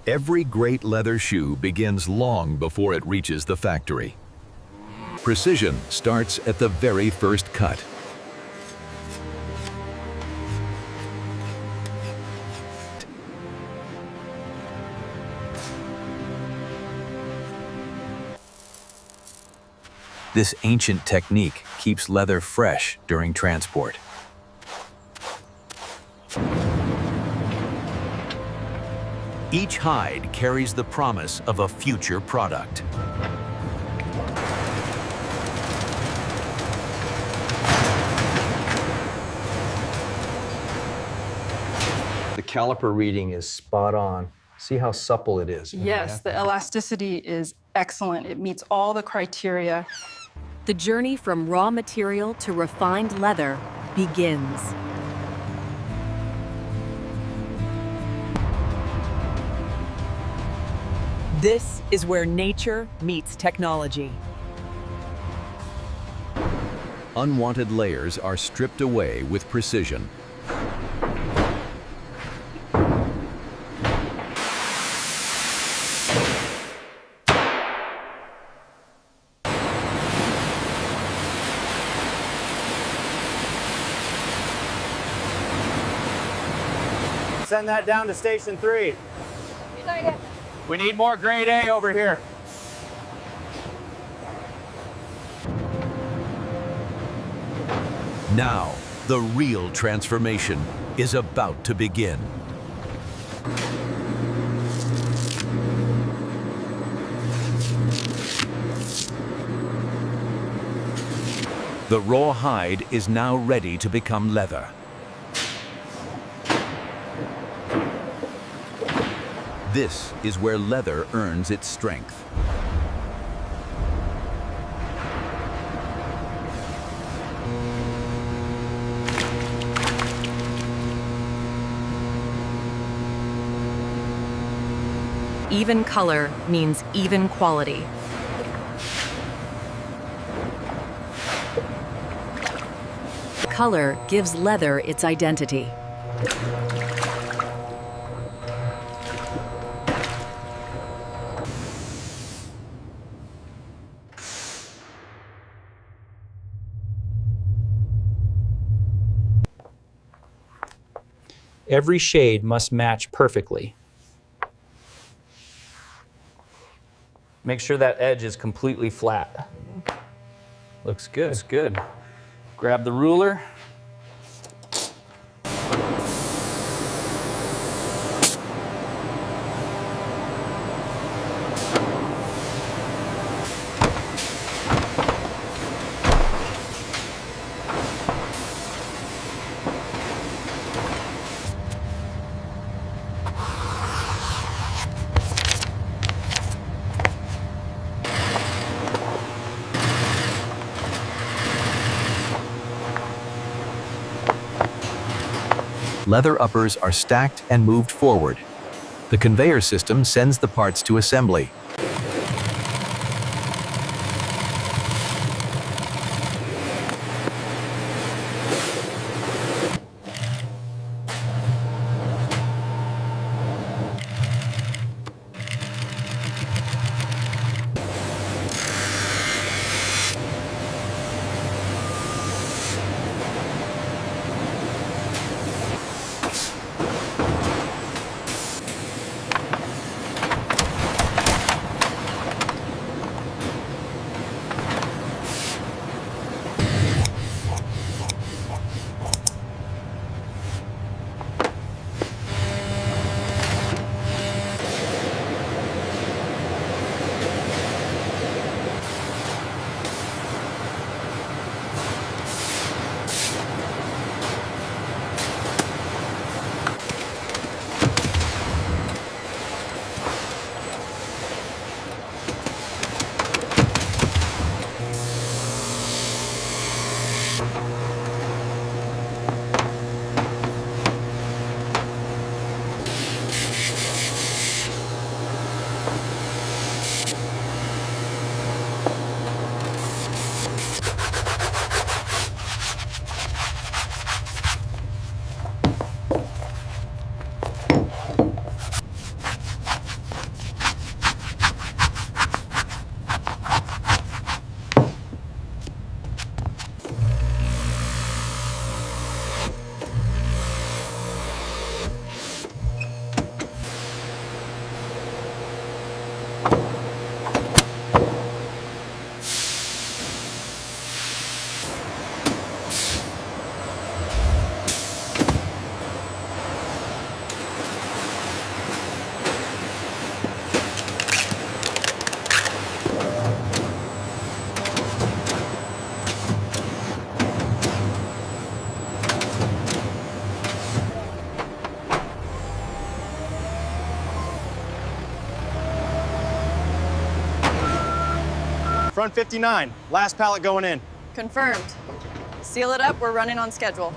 Every great leather shoe begins long before it reaches the factory. Precision starts at the very first cut. This ancient technique keeps leather fresh during transport. Each hide carries the promise of a future product. The caliper reading is spot on. See how supple it is. Yes, the elasticity is excellent. It meets all the criteria. The journey from raw material to refined leather begins. This is where nature meets technology. Unwanted layers are stripped away with precision. Send that down to station 3. We need more grade A over here. Now, the real transformation is about to begin. The raw hide is now ready to become leather. This is where leather earns its strength. Even color means even quality. Color gives leather its identity. Every shade must match perfectly. Make sure that edge is completely flat. Looks good. That's good. Grab the ruler. Leather uppers are stacked and moved forward. The conveyor system sends the parts to assembly. front 59. Last pallet going in. Confirmed. Seal it up, we're running on schedule.